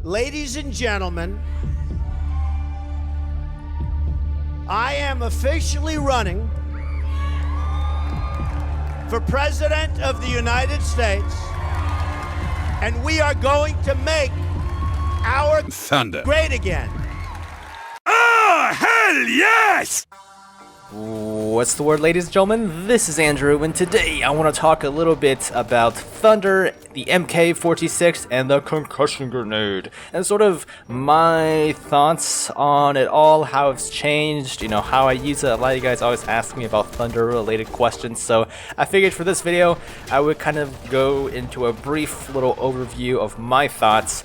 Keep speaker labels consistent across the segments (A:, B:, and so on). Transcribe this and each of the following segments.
A: Ladies and gentlemen, I am officially running for President of the United States, and we are going to make our
B: thunder
A: great again.
B: Oh, hell yes!
C: What's the word, ladies and gentlemen? This is Andrew, and today I want to talk a little bit about Thunder, the MK46, and the Concussion Grenade, and sort of my thoughts on it all, how it's changed, you know, how I use it. A lot of you guys always ask me about Thunder-related questions, so I figured for this video I would kind of go into a brief little overview of my thoughts.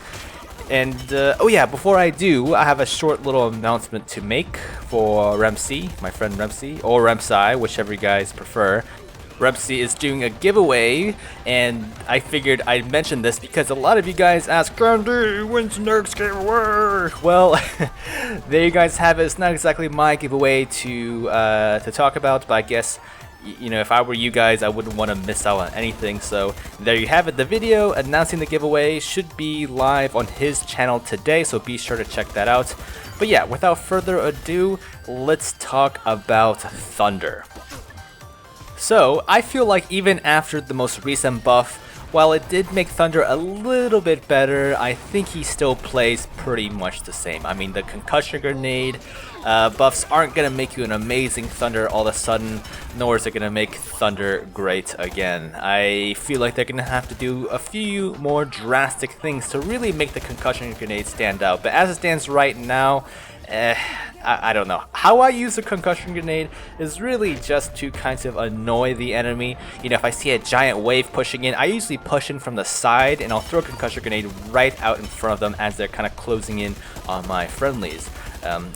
C: And, oh yeah, before I do, I have a short little announcement to make for Renpsy, my friend Renpsy, or Renpsy, whichever you guys prefer. Renpsy is doing a giveaway, and I figured I'd mention this because a lot of you guys ask, Gandhi, when's the next giveaway? Well, there you guys have it. It's not exactly my giveaway to talk about, but I guess, you know, if I were you guys, I wouldn't want to miss out on anything. So there you have it. The video announcing the giveaway should be live on his channel today, so be sure to check that out. But yeah, without further ado, let's talk about Thunder. So I feel like even after the most recent buff, while it did make Thunder a little bit better, I think he still plays pretty much the same. I mean, the Concussion Grenade buffs aren't going to make you an amazing Thunder all of a sudden, nor is it going to make Thunder great again. I feel like they're going to have to do a few more drastic things to really make the Concussion Grenade stand out. But as it stands right now, I don't know. How I use the Concussion Grenade is really just to kind of annoy the enemy. You know, if I see a giant wave pushing in, I usually push in from the side and I'll throw a Concussion Grenade right out in front of them as they're kind of closing in on my friendlies.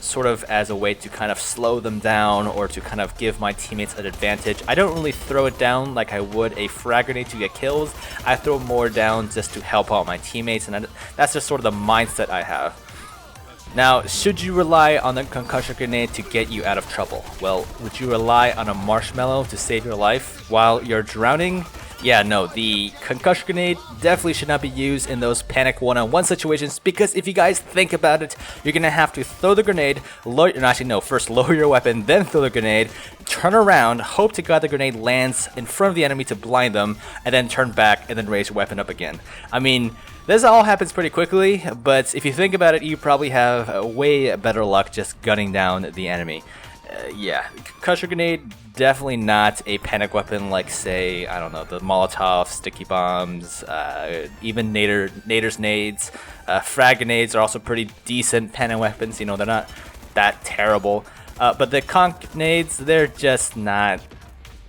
C: Sort of as a way to kind of slow them down or to kind of give my teammates an advantage. I don't really throw it down like I would a frag grenade to get kills. I throw more down just to help out my teammates, and that's just sort of the mindset I have. Now, should you rely on the Concussion Grenade to get you out of trouble? Well, would you rely on a marshmallow to save your life while you're drowning? Yeah, no, the Concussion Grenade definitely should not be used in those panic one-on-one situations, because if you guys think about it, you're going to have to throw the grenade, first lower your weapon, then throw the grenade, turn around, hope to God the grenade lands in front of the enemy to blind them, and then turn back and then raise your weapon up again. I mean, this all happens pretty quickly, but if you think about it, you probably have way better luck just gunning down the enemy. Yeah, Concussion Grenade, definitely not a panic weapon like, say, I don't know, the Molotov, sticky bombs, even Nader's nades. Frag grenades are also pretty decent panic weapons, you know, they're not that terrible. But the conch nades, they're just not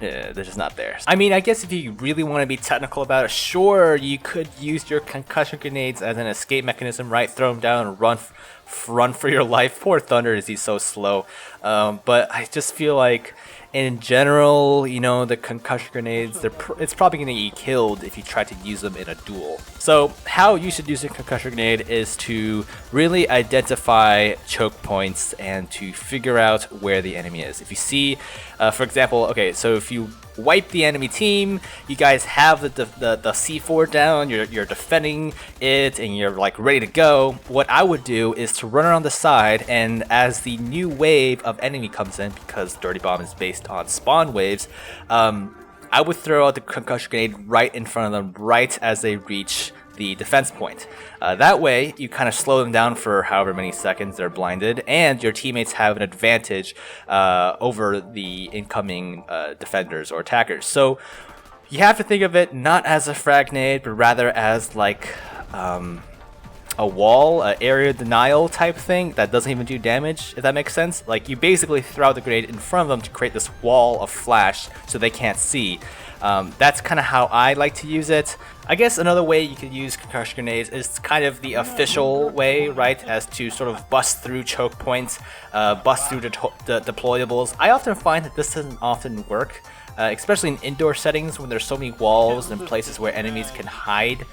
C: there. I mean, I guess if you really want to be technical about it, sure, you could use your Concussion Grenades as an escape mechanism, right? Throw them down and run for your life. Poor Thunder, is he so slow. But I just feel like, in general, you know, the Concussion Grenades, it's probably going to get killed if you try to use them in a duel. So how you should use a Concussion Grenade is to really identify choke points and to figure out where the enemy is. If you see, for example, okay, so if you wipe the enemy team, you guys have the C4 down, you're defending it, and you're like ready to go. What I would do is to run around the side, and as the new wave of enemy comes in, because Dirty Bomb is based on spawn waves, I would throw out the Concussion Grenade right in front of them, right as they reach the defense point. That way, you kind of slow them down for however many seconds they're blinded, and your teammates have an advantage over the incoming defenders or attackers. So you have to think of it not as a frag grenade, but rather as like a wall, area denial type thing that doesn't even do damage, if that makes sense. Like, you basically throw out the grenade in front of them to create this wall of flash so they can't see. That's kind of how I like to use it. I guess another way you could use Concussion Grenades is kind of the official way, right, as to sort of bust through choke points, bust through the deployables. I often find that this doesn't often work, especially in indoor settings when there's so many walls and places where enemies can hide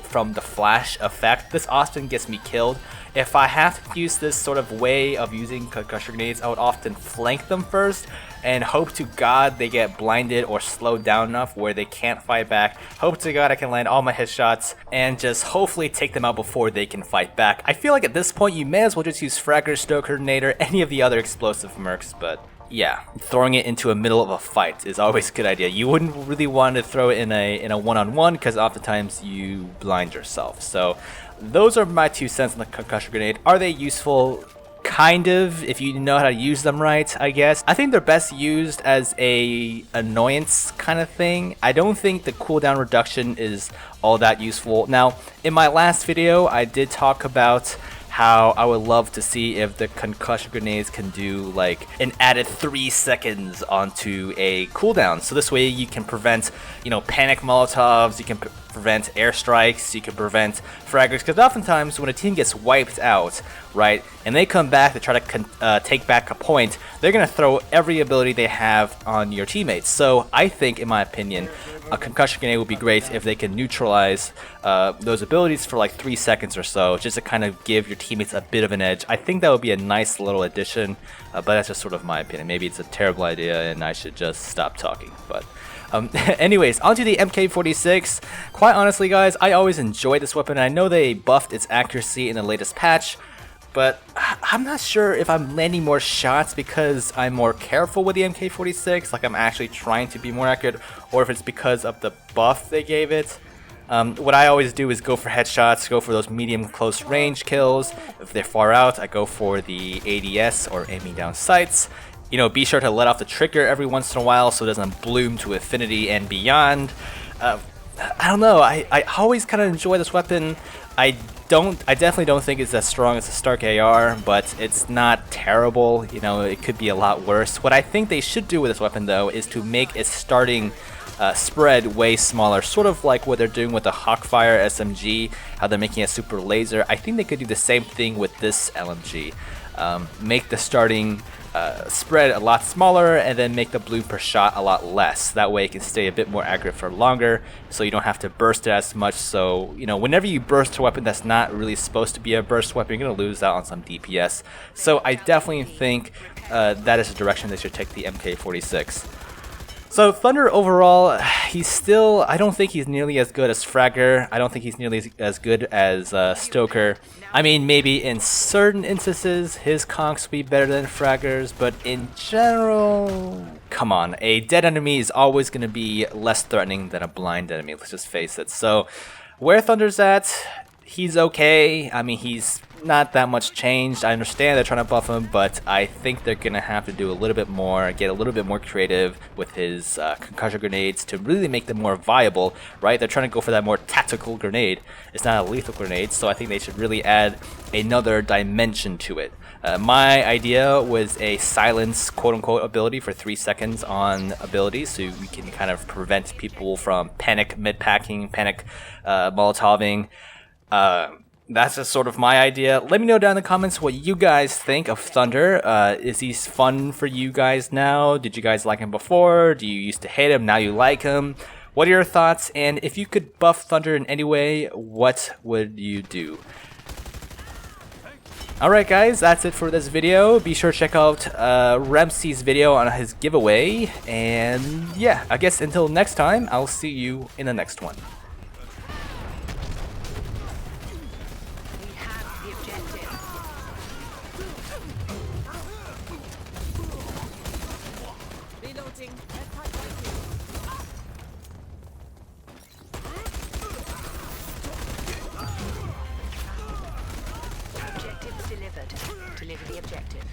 C: from the flash effect. This often gets me killed. If I have to use this sort of way of using Concussion Grenades, I would often flank them first and hope to God they get blinded or slowed down enough where they can't fight back. Hope to God I can land all my headshots and just hopefully take them out before they can fight back. I feel like at this point you may as well just use Fragger, Stoker, Nader, any of the other explosive mercs, but yeah, throwing it into a middle of a fight is always a good idea. You wouldn't really want to throw it in a one-on-one because oftentimes you blind yourself. So those are my 2 cents on the concussion grenade. Are they useful? Kind of, if you know how to use them right, I guess. I think they're best used as a annoyance kind of thing. I don't think the cooldown reduction is all that useful. Now, in my last video, I did talk about how I would love to see if the concussion grenades can do like an added 3 seconds onto a cooldown. So this way you can prevent, you know, panic molotovs, you can prevent airstrikes, you can prevent fraggers, because oftentimes when a team gets wiped out, right, and they come back to try to take back a point, they're going to throw every ability they have on your teammates. So I think, in my opinion, a concussion grenade would be great if they can neutralize those abilities for like 3 seconds or so, just to kind of give your teammates a bit of an edge. I think that would be a nice little addition, but that's just sort of my opinion. Maybe it's a terrible idea and I should just stop talking. But anyways, onto the MK46. Quite honestly, guys, I always enjoyed this weapon. I know they buffed its accuracy in the latest patch, but I'm not sure if I'm landing more shots because I'm more careful with the MK46, like I'm actually trying to be more accurate, or if it's because of the buff they gave it. What I always do is go for headshots, go for those medium close range kills. If they're far out, I go for the ADS, or aiming down sights. You know, be sure to let off the trigger every once in a while so it doesn't bloom to infinity and beyond. I don't know, I always kind of enjoy this weapon. I definitely don't think it's as strong as the Stark AR, but it's not terrible. You know, it could be a lot worse. What I think they should do with this weapon, though, is to make its starting spread way smaller, sort of like what they're doing with the Hawkfire SMG, how they're making a super laser. I think they could do the same thing with this LMG. Make the starting spread a lot smaller and then make the bloom per shot a lot less. That way it can stay a bit more accurate for longer, so you don't have to burst it as much. So, you know, whenever you burst a weapon that's not really supposed to be a burst weapon, you're going to lose out on some DPS. So I definitely think that is the direction they should take the MK46. So Thunder overall, he's still, I don't think he's nearly as good as Fragger. I don't think he's nearly as good as Stoker. I mean, maybe in certain instances, his conks will be better than Fragger's, but in general, come on. A dead enemy is always going to be less threatening than a blind enemy, let's just face it. So where Thunder's at, he's okay. I mean, he's not that much changed. I understand they're trying to buff him, but I think they're gonna have to do a little bit more, get a little bit more creative with his concussion grenades to really make them more viable, right? They're trying to go for that more tactical grenade. It's not a lethal grenade, so I think they should really add another dimension to it. My idea was a silence quote-unquote ability for 3 seconds on abilities, so we can kind of prevent people from panic mid-packing, panic molotoving. That's just sort of my idea. Let me know down in the comments what you guys think of Thunder. Is he fun for you guys now? Did you guys like him before? Do you used to hate him, now you like him? What are your thoughts? And if you could buff Thunder in any way, what would you do? Alright guys, that's it for this video. Be sure to check out Renpsy's video on his giveaway. And yeah, I guess until next time, I'll see you in the next one.
D: Objective delivered. Deliver the objective.